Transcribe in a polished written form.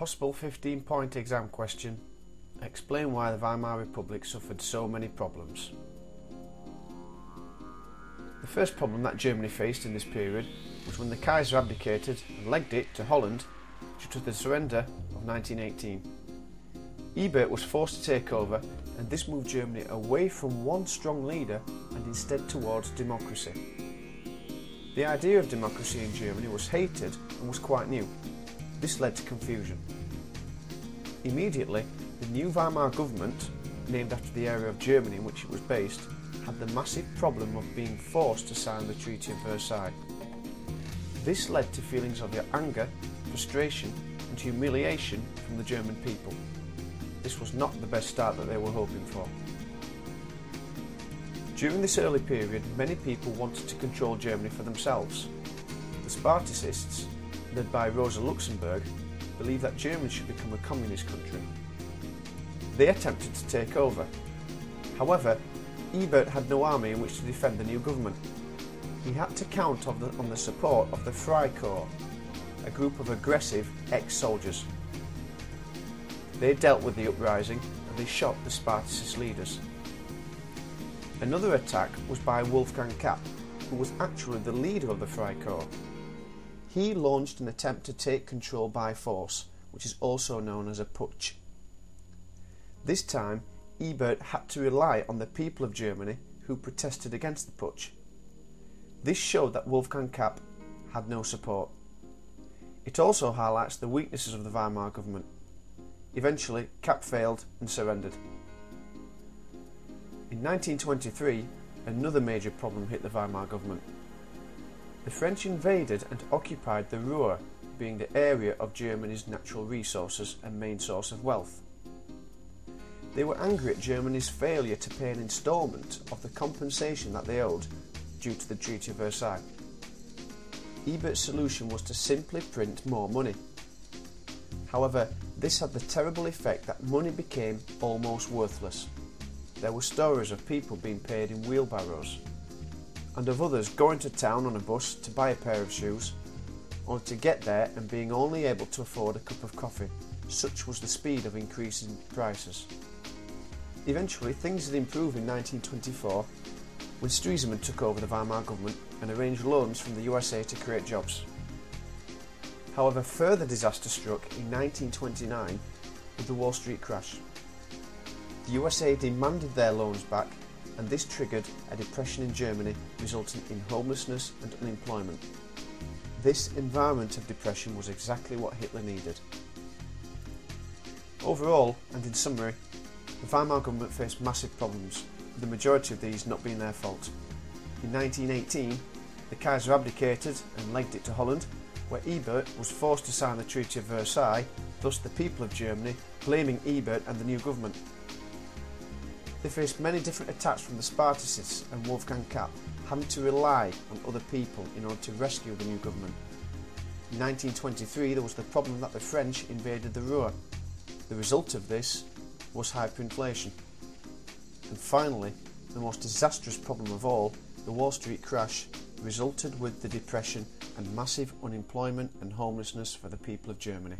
Possible 15-point exam question. Explain why the Weimar Republic suffered so many problems. The first problem that Germany faced in this period was when the Kaiser abdicated and legged it to Holland due to the surrender of 1918. Ebert was forced to take over, and this moved Germany away from one strong leader and instead towards democracy. The idea of democracy in Germany was hated and was quite new. This led to confusion. Immediately, the new Weimar government, named after the area of Germany in which it was based, had the massive problem of being forced to sign the Treaty of Versailles. This led to feelings of anger, frustration and humiliation from the German people. This was not the best start that they were hoping for. During this early period, many people wanted to control Germany for themselves. The Spartacists, led by Rosa Luxemburg, believed that Germany should become a communist country. They attempted to take over. However, Ebert had no army in which to defend the new government. He had to count on the support of the Freikorps, a group of aggressive ex-soldiers. They dealt with the uprising and they shot the Spartacist leaders. Another attack was by Wolfgang Kapp, who was actually the leader of the Freikorps. He launched an attempt to take control by force, which is also known as a putsch. This time, Ebert had to rely on the people of Germany who protested against the putsch. This showed that Wolfgang Kapp had no support. It also highlights the weaknesses of the Weimar government. Eventually, Kapp failed and surrendered. In 1923, another major problem hit the Weimar government. The French invaded and occupied the Ruhr, being the area of Germany's natural resources and main source of wealth. They were angry at Germany's failure to pay an instalment of the compensation that they owed due to the Treaty of Versailles. Ebert's solution was to simply print more money. However, this had the terrible effect that money became almost worthless. There were stories of people being paid in wheelbarrows, and of others going to town on a bus to buy a pair of shoes, only to get there and being only able to afford a cup of coffee. Such was the speed of increasing prices. Eventually, things had improved in 1924 when Stresemann took over the Weimar government and arranged loans from the USA to create jobs. However, further disaster struck in 1929 with the Wall Street crash. The USA demanded their loans back, and this triggered a depression in Germany, resulting in homelessness and unemployment. This environment of depression was exactly what Hitler needed. Overall, and in summary, the Weimar government faced massive problems, with the majority of these not being their fault. In 1918, the Kaiser abdicated and legged it to Holland, where Ebert was forced to sign the Treaty of Versailles, thus the people of Germany blaming Ebert and the new government. They faced many different attacks from the Spartacists and Wolfgang Kapp, having to rely on other people in order to rescue the new government. In 1923 there was the problem that the French invaded the Ruhr. The result of this was hyperinflation. And finally, the most disastrous problem of all, the Wall Street crash, resulted with the depression and massive unemployment and homelessness for the people of Germany.